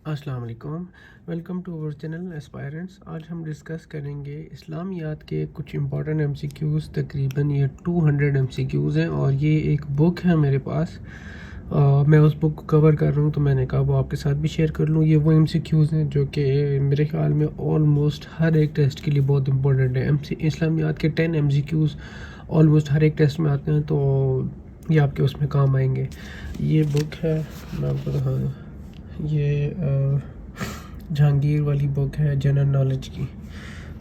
अस्सलाम वालेकुम। Welcome to our channel aspirants. आज हम डिस्कस करेंगे इस्लामियात के कुछ इंपॉर्टेंट एमसीक्यूज़। तकरीबन ये 200 एमसीक्यूज़ हैं और ये एक बुक है मेरे पास। मैं उस बुक को कवर कर रहा हूँ तो मैंने कहा वो आपके साथ भी शेयर कर लूँ। ये वो एमसीक्यूज़ हैं जो कि मेरे ख्याल में ऑलमोस्ट हर एक टेस्ट के लिए बहुत इंपॉर्टेंट है। इस्लामियात के 10 एमसीक्यूज़ ऑलमोस्ट हर एक टेस्ट में आते हैं, तो ये आपके उसमें काम आएंगे। ये बुक है, मैं आपको दिखाऊँ, ये जहांगीर वाली बुक है जनरल नॉलेज की।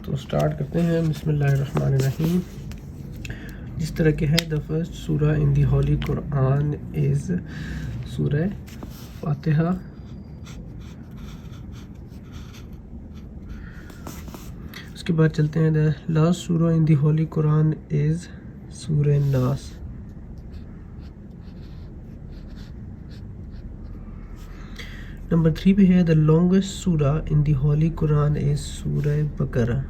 तो स्टार्ट करते हैं। बिस्मिल्लाहिर्रहमानिर्रहीम। जिस तरह के है, द फर्स्ट सूरा इन द होली कुरान इज़ सूरह फातिहा। उसके बाद चलते हैं, द लास्ट सूरा इन द होली कुरान इज़ सूरह नास। नंबर 3 पे है, द लॉन्गेस्ट सूरा इन द होली कुरान इज़ सूरह बकरा।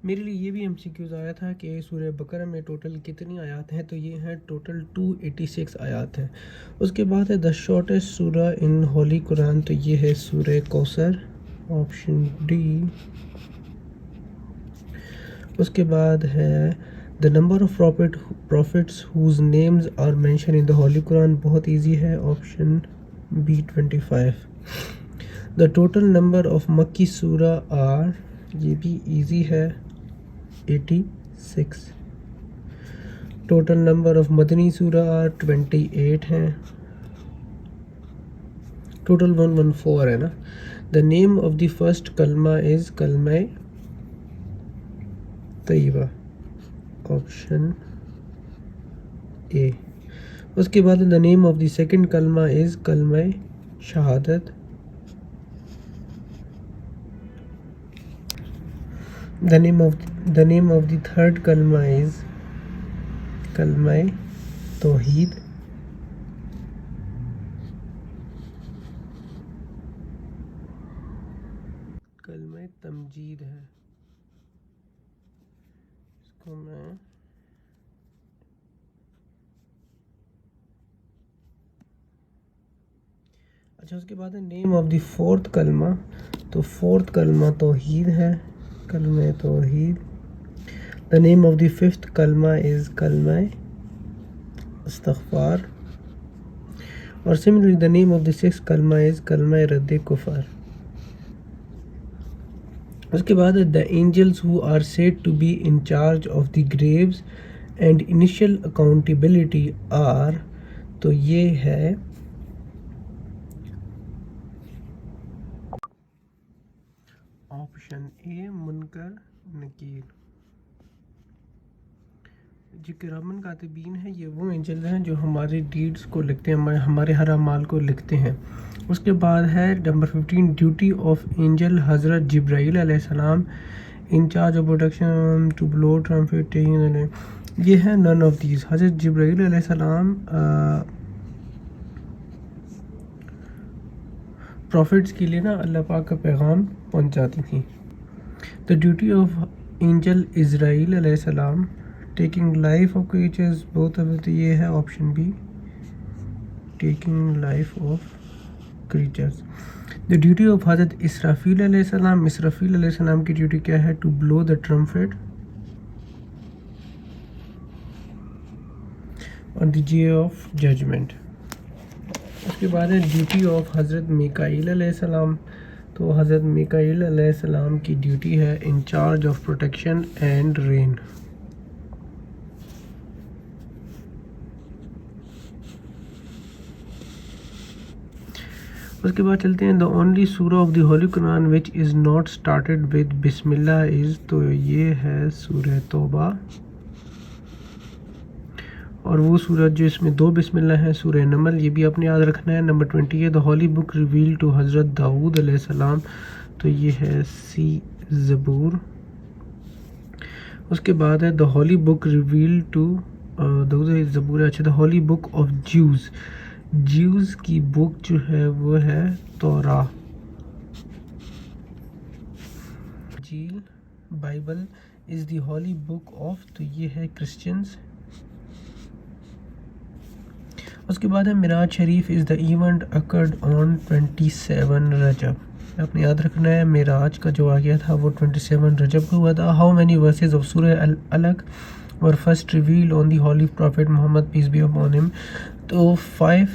मेरे लिए ये भी एमसीक्यूज़ आया था कि सूरह बकरा में टोटल कितनी आयत हैं, तो ये हैं टोटल 286 आयत हैं। उसके बाद है द शॉर्टेस्ट सूरा इन होली कुरान, तो ये है सूरह कौसर, ऑप्शन डी। उसके बाद है the number of prophets whose names are mentioned in the holy Quran, बहुत इजी है, option B 25। The total number of मक्की सूरा आर, ये भी इजी है, 86। टोटल नंबर ऑफ मदनी सूरा आर 28 हैं, टोटल 114 है ना। The name of the first कलमा इज़ कलमा तैयबा, ऑप्शन ए। उसके बाद the name of the second कलमा इज़ कलमा शहादत। The name of the third कलमा इज़ कलमा तौहीद। कलमा तमजीद है, इसको मैं अच्छा। उसके बाद है नेम ऑफ द फोर्थ कलमा, तो फोर्थ कलमा तौहीद है, कलमा तौहीद। The name of the fifth कलमा इज़ कलमा इस्तग़फ़ार। और similarly the name of the sixth कलमा इज़ कलमा रद्द कुफर। उसके बाद the angels who are said to be in charge of the graves and initial accountability are, तो ये है ऑप्शन ए मुनकर नकीर। जो किरामन कातिबीन है, ये वो एंजल हैं जो हमारे डीड्स को लिखते हैं, हमारे हर अमाल को लिखते हैं। उसके बाद है number 15, duty of angel Hazrat Jibrail अलैहिस्सलाम in charge of protection to blow trumpet. ये है नन ऑफ दीज। हज़रत जिब्राईल अलैहिस्सलाम प्रॉफिट्स के लिए ना अल्लाह पाक का पैगाम पहुंचाती थी। The duty of angel Izrail अलैहिस्सलाम taking life of creatures, both of, ये है option B, taking life of creatures. The duty of हज़रत इसराफील अलैहिस्सलाम, इसराफील अलैहिस्सलाम की ड्यूटी क्या है? To blow the trumpet on the day of judgment. उसके बाद है ड्यूटी ऑफ हज़रत मीकाईल अलैहिस्सलाम, तो हज़रत मीकाईल अलैहिस्सलाम की ड्यूटी है इन charge of protection and rain. उसके बाद चलते हैं, द ओनली सूरा of the holy Quran which is not started with Bismillah is, तो ये है सूरह तौबा। और वो सूरत जो इसमें 2 बिस्मिल्लाह है, सूरह नमल, ये भी आपने याद रखना है। नंबर 20 है the holy book reveal to Hazrat Dawood अलैहिस्सलाम, तो ये है सी ज़बूर। उसके बाद है the holy book reveal to Dawood ज़बूर। अच्छा, the holy book of Jews, Jews की बुक जो है वो है तौरा। इंजील Bible is the holy book of, तो ये है क्रिश्चियंस। उसके बाद है मिराज शरीफ is the event occurred on 27 रजब। आपने याद रखना है मिराज का जो आ गया था वो 27 रजब को हुआ था। हाउ मैनी वर्सेज ऑफ सूरह Alaq were first revealed on the holy prophet Mohammad peace be upon him. तो फाइव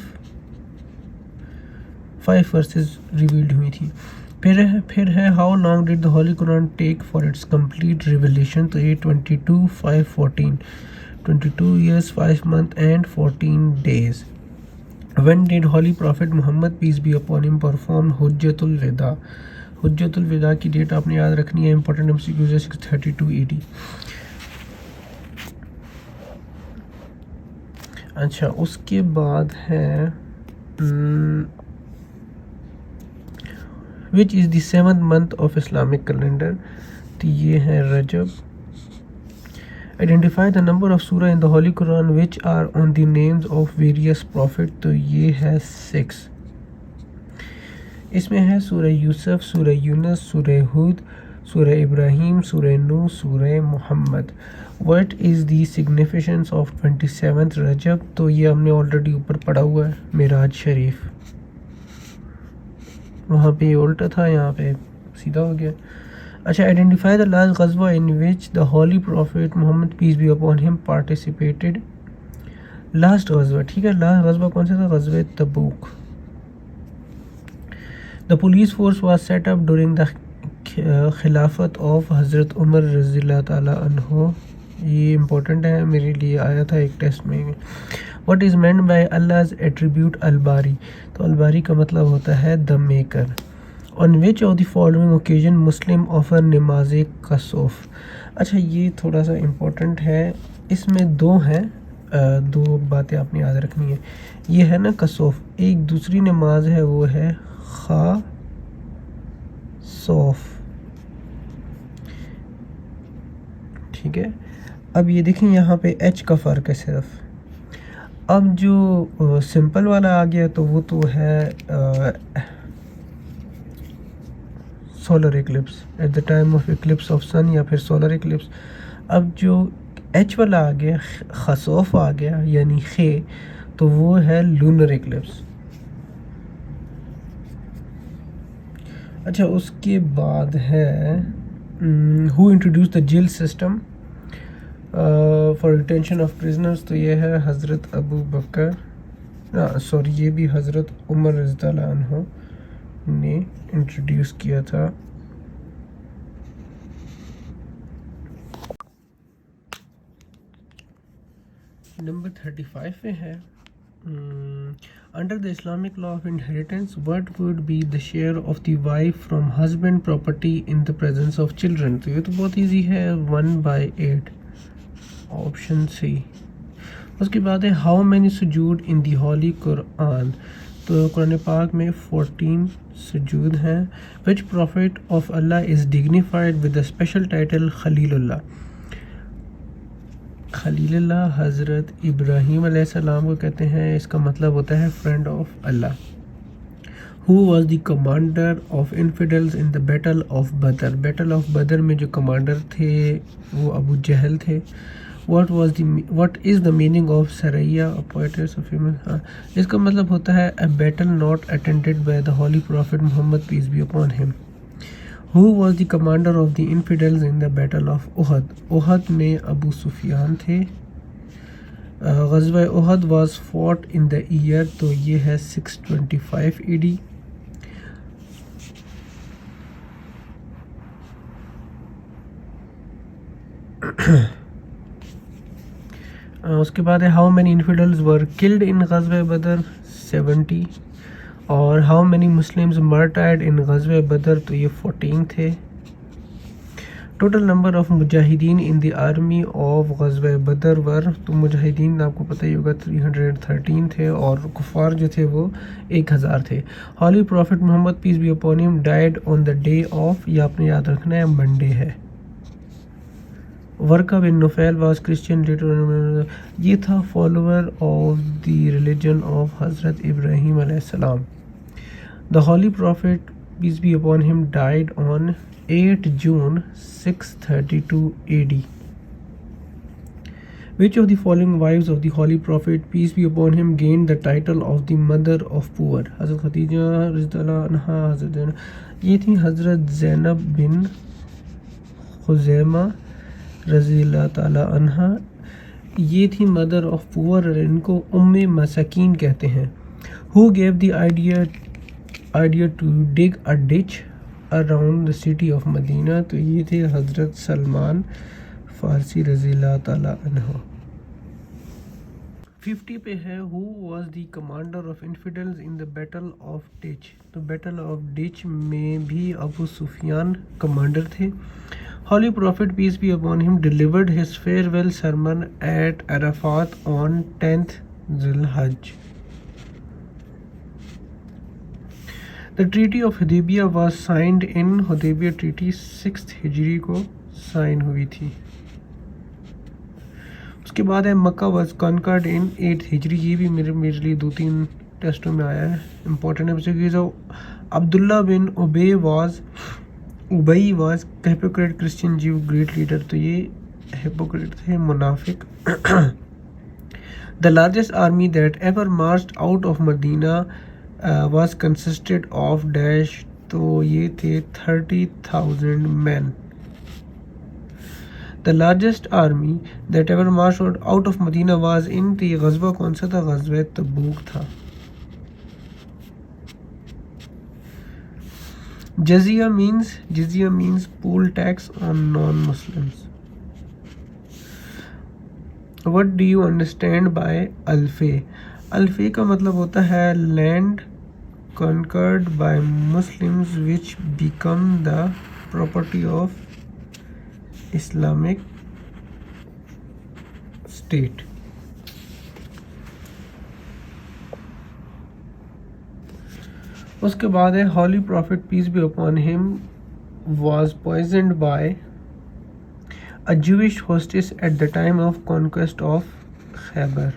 वर्सेज रिवील्ड हुई थी। फिर है how long did the holy Quran take for its complete revelation. तो ये 22 5 14 22 years 5 months and 14 days. When did Holy Prophet Muhammad peace be upon him perform Hujjatul Wida? Hujjatul Wida की date आपने याद रखनी है। इंपॉर्टेंट MCQ है 632 AD। अच्छा, उसके बाद है which is the 7th month of Islamic calendar। तो ये है रजब। Identify the number of surah in the Holy Quran which are on the names of various prophets। तो ये है 6। इसमें है सूरह यूसुफ, सूरह यूनुस, सूरह हुद, सूरह इब्राहिम, सूरह नूह, सूरह Mohammad. What is the significance of 27th रजब? तो ये हमने ऑलरेडी ऊपर पढ़ा हुआ है, मिराज शरीफ। वहाँ पे ये उल्टा था, यहाँ पे सीधा हो गया। अच्छा, आइडेंटिफाई द लास्ट गज़वा in which the holy prophet Mohammad peace be upon him participated. Last गज़वा, ठीक है, लास्ट गज़वा कौन सा था? गज़वा Tabuk. The police force was set up during the खिलाफत ऑफ हज़रत उमर रज़ियल्लाहु ताला अन्हु। ये इंपॉर्टेंट है, मेरे लिए आया था एक टेस्ट में। What is meant by Allah's attribute अलबारी। तो अलबारी का मतलब होता है the maker. On which of the following occasion Muslim offer नमाज कसौफ। अच्छा, ये थोड़ा सा इम्पोर्टेंट है, इसमें दो हैं, दो बातें आपने याद रखनी है। ये है ना कसौफ, एक दूसरी नमाज है वो है खा सौफ, ठीक है। अब ये देखें यहाँ पे एच का फ़र्क है सिर्फ। अब जो सिंपल वाला आ गया तो वो तो है solar eclipse, at the time of eclipse of sun या फिर सोलर इक्लिप्स। अब जो एच वाला आ गया, खसौफ आ गया यानी खे, तो वो है लूनर इक्लिप्स। अच्छा, उसके बाद है who introduce the jail system for detention of prisoners. तो ये है हज़रत अबू बकर, सॉरी ये भी हज़रत उमर रज़ियल्लाहु अन्हु ने इंट्रोड्यूस किया था। नंबर 35 पे है under the Islamic law of inheritance what would be the share of the wife from husband property in the presence of children. तो ये तो बहुत इजी है, 1/8, ऑप्शन सी। उसके बाद है हाउ मैनी सुजूद इन द होली कुरान। तो कुरान पाक में 14 सुजूद हैं। Which prophet of Allah is dignified with the special title खलीलुल्लाह। खलीलुल्लाह हज़रत इब्राहीम अलैहिस्सलाम को कहते हैं, इसका मतलब होता है friend of Allah. Who was the commander of infidels in the battle of Badr. Battle of Badr में जो कमांडर थे वो अबू जहल थे। what is the meaning of Saraiya, poetess of human। हाँ, इसका मतलब होता है a battle not attended by the holy prophet Muhammad peace be upon him। Who was the commander of the infidels in the battle of Uhud। उहद में अबू सुफियान थे। ग़ज़वा उहद was fought in the year, तो ये है 625 AD। उसके बाद है how many infidels were killed in ग़ज़वा Badr, 70। और how many Muslims martyred in ग़ज़वा बदर, तो ये 14 थे। टोटल नंबर ऑफ मुजाहिदीन इन द आर्मी ऑफ ग़ज़वा बदर वर, तो मुजाहिदीन आपको पता ही होगा 313 थे और कुफार जो थे वो 1000 थे। Holy prophet Mohammad peace be upon him died on the day of, ये आपने याद रखना है, मंडे है। Waraqa bin Nufail was Christian leader, ये था follower of the religion of हज़रत इब्राहीम अलैहिस्सलाम। The holy prophet peace be upon him died on 8 June 632 AD। Which of the following wives of the Holy Prophet, peace be upon him, gained the title of the mother of poor? हज़रत खदीजा रज़ियल्लाहु अन्हा, ये थी हज़रत ज़ैनब बिन खुज़ैमा रज़ियल्लाहु ताला अन्हा, ये थी मदर ऑफ पुअर और इनको उम्मे मसाकीन कहते हैं। Who gave the idea to dig a ditch around the city of Medina? तो ये थे हज़रत सलमान फारसी रज़ियल्लाहु ताला अन्हु। 50 पे है who was the commander of infidels in the battle of Ditch? तो battle of Ditch में भी अबू सुफियान कमांडर थे। Holy Prophet peace be upon him delivered his farewell sermon at Arafat on 10th Zulhajj. The Treaty of Hudaybiyah was signed in Hudaybiyah Treaty 6th हिजरी को sign हुई थी। उसके बाद है मक्का वाज कॉन्कर्ड इन 8th हिजरी, ये भी मेरे लिए 2-3 टेस्टों में आया है, इंपॉर्टेंट है। Abdullah bin Ubai was hypocrite Christian Jew great leader, तो ये हिपोक्रेट थे, मुनाफिक। The largest army that ever marched out of Medina was consisted of dash, तो ये थे 30,000 men. The largest army that ever marched out of Medina was in the ग़ज़वा, कौन सा था? ग़ज़वा तबूक था। जज़िया means poll tax on non-Muslims. What do you understand by अल्फ़े? अल्फ़े का मतलब होता है land conquered by Muslims which become the property of Islamic state. उसके बाद है holy prophet peace be upon him was poisoned by a Jewish hostess at the time of conquest of Khaybar.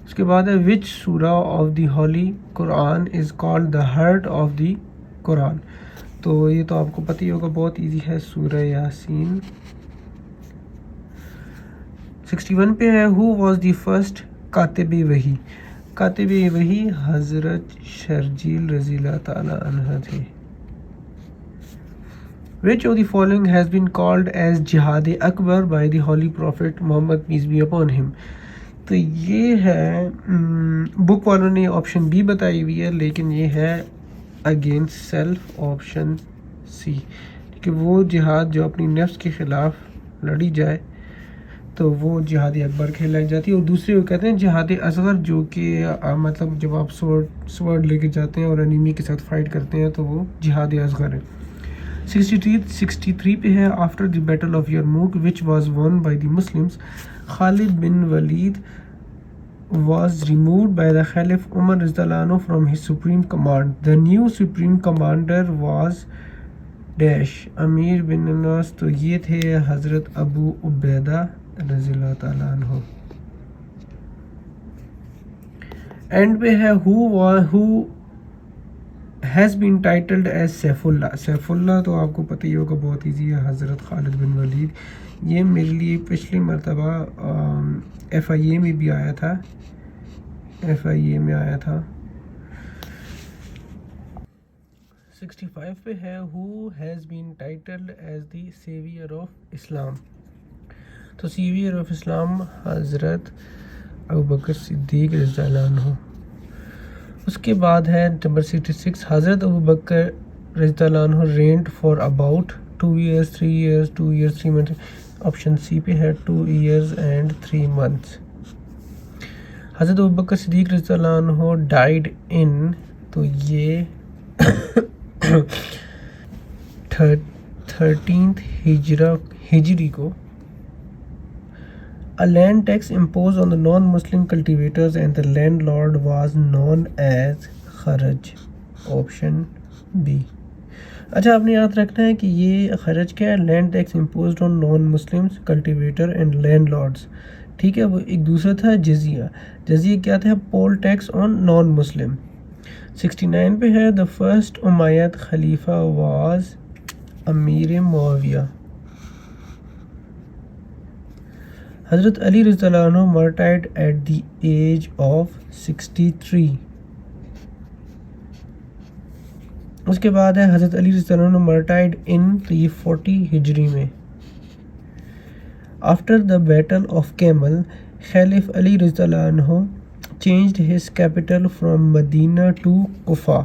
उसके बाद है विच सूरा of the holy Quran is called the heart of the Quran, तो ये तो आपको पता ही होगा, बहुत इजी है, सूरह यासीन। 61 पे है हु वाज द फर्स्ट कातिब वही? कातिब वही हज़रत शर्जील रज़ियल्लाहु ताला अन्हा थे। Which of the following has been called as Jihad Akbar by the holy prophet Mohammad peace be upon him? तो ये है, बुक वालों ने ऑप्शन बी बताई हुई है, लेकिन ये है अगेंस्ट सेल्फ, ऑप्शन सी, कि वो जिहाद जो अपनी नफ्स के ख़िलाफ़ लड़ी जाए तो वो जिहाद अकबर कहलाई जाती है। और दूसरे वो कहते हैं जिहाद असगर, जो कि मतलब जब आप स्वॉर्ड लेके जाते हैं और एनिमी के साथ फाइट करते हैं तो वो जिहाद असगर है। 63 पे है after the battle of Yarmouk which was won by the Muslims, Khalid bin Walid was removed by the Caliph Umar radhiyallahu anhu from his supreme command. The new supreme commander was dash Amir bin Nas, तो ये थे हज़रत अबू उबैदा रज़ियल्लाहु ताला अन्हु। And पे है who has been titled as Saifullah. Saifullah तो आपको पता ही होगा, बहुत ईजी है, हज़रत खालिद बिन वलीद। ये मेरे लिए पिछली मरतबा FIA में भी आया था, FIA में आया था। 65 पे है who has been titled as the savior of Islam, तो savior of Islam हज़रत अबू बकर सिद्दीक़ रज़ियल्लाहु अन्हु। उसके बाद है नंबर 66 हज़रत अबू बकर रज़ियल्लाहु अन्हु reigned for about 2 years 3 years 2 years 3 months, option C पे है 2 years and 3 months। हज़रत अबू बकर सिद्दीक़ रज़ियल्लाहु अन्हु डाइड इन, तो ये 13th हिजरी को। A land tax imposed on the non-Muslim cultivators and the landlord was known as खरज, ऑप्शन बी। अच्छा, आपने याद रखना है कि ये खरज क्या है? Land tax imposed on non Muslims cultivator and landlords, ठीक है। वो एक दूसरा था जजिया। जजिया क्या था? Poll tax on non Muslim. 69 पे है the first Umayyad Khalifa was अमीर मुआविया। हज़रत अली रज़ियल्लाहु अन्हु martyred at the age of 63। उसके बाद है हज़रत अली रज़ियल्लाहु अन्हु martyred in 340 हिजरी में। After the Battle of Camel, Khalif Ali रज़ियल्लाहु अन्हु changed his capital from Medina to Kufa।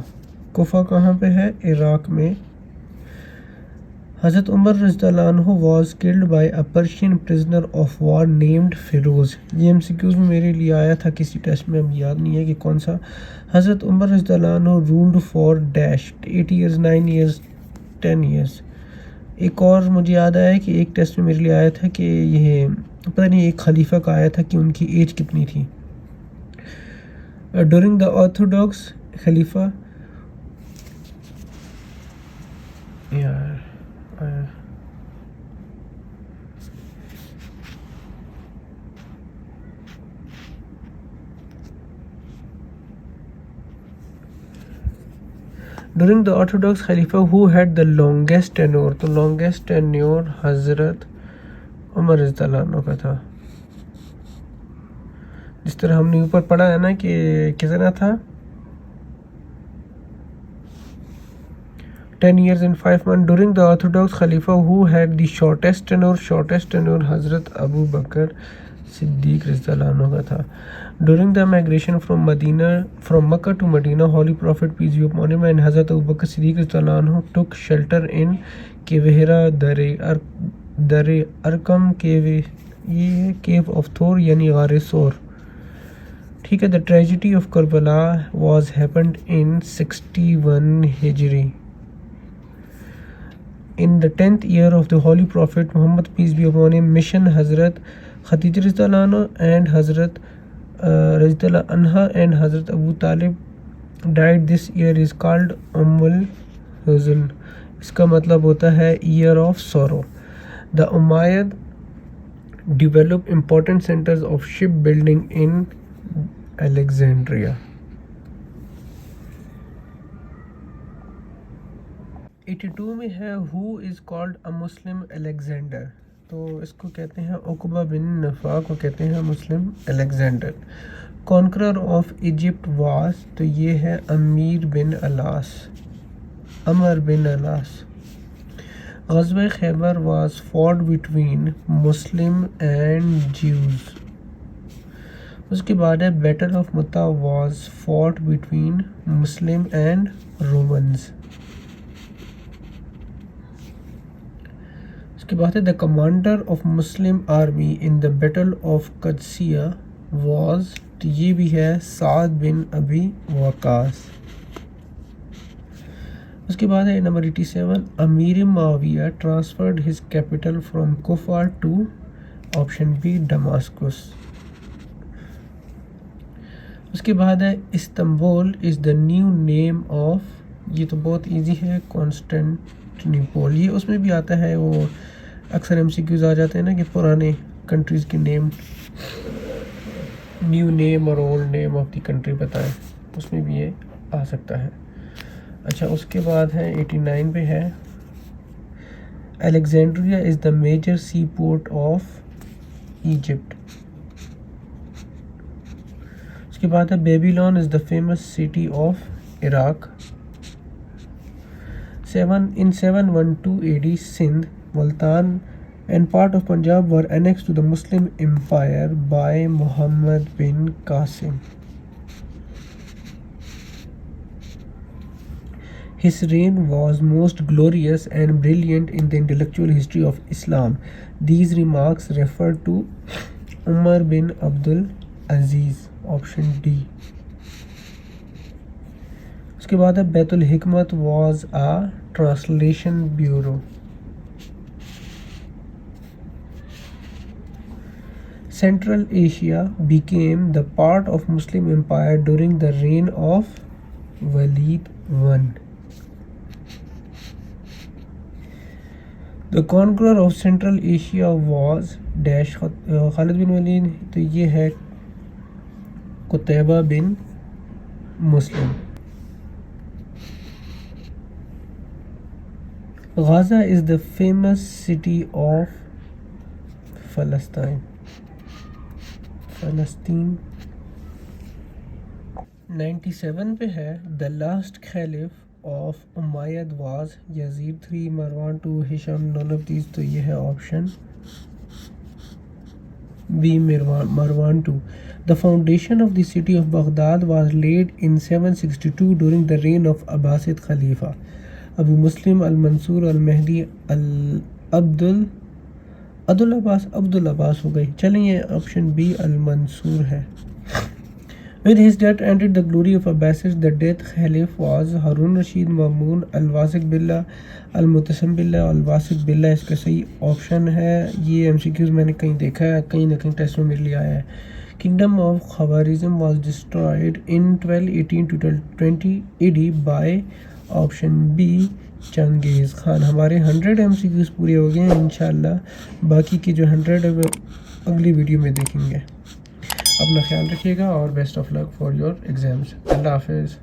कुफा कहाँ पे है? इराक में। हज़रत उमर रज़ियल्लाहु अन्हु was killed by a Persian prisoner of war named Firoz. ये MCQs में मेरे लिए आया था किसी टेस्ट में, अब याद नहीं है कि कौन सा। हज़रत उमर रज़ियल्लाहु अन्हु ruled for dash 8 years 9 years 10 years। एक और मुझे याद आया कि एक टेस्ट में मेरे लिए आया था कि ये पता नहीं एक खलीफा का आया था कि उनकी एज कितनी थी। During the Orthodox Khalifa During the Orthodox Khalifa who had the longest tenure, तो longest tenure हज़रत उमर रज़ियल्लाहु अन्हु का था। जिस तरह हमने ऊपर पढ़ा है ना कि कितना था 10 years and 5 months। During the Orthodox Khalifa who had the shortest tenure हज़रत अबू बकर सिद्दीक रज़ियल्लाहु अन्हु का था। During the migration from Makkah to Medina, Holy Prophet peace be upon him and Hazrat Abu Bakr Siddiq radiallahu anhu took shelter in Kevhera Dare Arkam cave, ये cave of Thor यानी गारे सोर। ठीक है। The tragedy of Karbala was happened in 61 Hijri। In the 10th year of the Holy Prophet Muhammad peace be upon him, mission Hazrat Khadija radiallahu anha and Hazrat रज़ियल्लाहु अन्हा and Hazrat Abu Talib died this year is called Ummul Huzn। इसका मतलब होता है year of sorrow। The Umayyad developed important centers of shipbuilding in Alexandria। 82 में है who is called a Muslim Alexander। तो इसको कहते हैं उकबा बिन नफ़ा को कहते हैं मुस्लिम अलेक्जेंडर। कॉन्करर ऑफ इजिप्ट वास, तो ये है अमर बिन अलास। ग़ज़वा Khaybar was fought between Muslim and Jews. उसके बाद है battle of Mutah was fought between Muslim and Romans. उसके बाद है the commander of Muslim army in the battle of Qadisiyyah was, तो ये भी है साद बिन अबी वकास। उसके बाद है number 87 Amir Muawiya transferred his capital from Kufa to option B Damascus. उसके बाद है Istanbul is the new name of, ये तो बहुत इजी है, कॉन्स्टेंटिनोपल। ये उसमें भी आता है, वो अक्सर MCQs आ जाते हैं ना कि पुराने कंट्रीज़ के नेम, न्यू नेम और old name of the country बताएं, उसमें भी ये आ सकता है। अच्छा, उसके बाद है 89 पे है Alexandria is the major sea port of Egypt. उसके बाद है Babylon is the famous city of Iraq. 712 AD Sindh, Multan and part of Punjab were annexed to the Muslim Empire by Muhammad bin Qasim. His reign was most glorious and brilliant in the intellectual history of Islam. These remarks refer to Umar bin Abdul Aziz, option D. उसके बाद है बैतुल हिकमत was a translation bureau. Central Asia became the part of Muslim Empire during the reign of Walid I. The conqueror of Central Asia was dash Khalid bin Walid, तो ये है कुतैबा बिन मुस्लिम। Gaza is the famous city of Palestine। फ़लस्तीन। 97 पे है the last caliph of Umayyad was Yazid 3 Marwan 2 Hisham none of these, तो ये है option B Marwan 2। The foundation of the city of Baghdad was laid in 762 during the reign of Abbasid Khalifa Abu Muslim al-Mansur al-Mahdi Abdul Abbas हो गई। चलें, ये option B अल-मंसूर है। With his death ended the glory of Abbasids. The death Khalif was Harun Rashid Mamun al-Wasiq Billah al-Mutasam Billah al-Wasiq Billah। इसका सही option है। ये MCQs मैंने कहीं देखा है, कहीं ना कहीं टेस्ट में मेरे लिए आया है। Kingdom of Khawarizm was destroyed in 1218 to 1220 AD by option B Genghis Khan. हमारे 100 MCQs पूरे हो गए हैं। इंशाल्लाह बाकी की जो 100 है वो अगली वीडियो में देखेंगे। अपना ख्याल रखिएगा और best of luck for your exams. अल्लाह हाफिज़।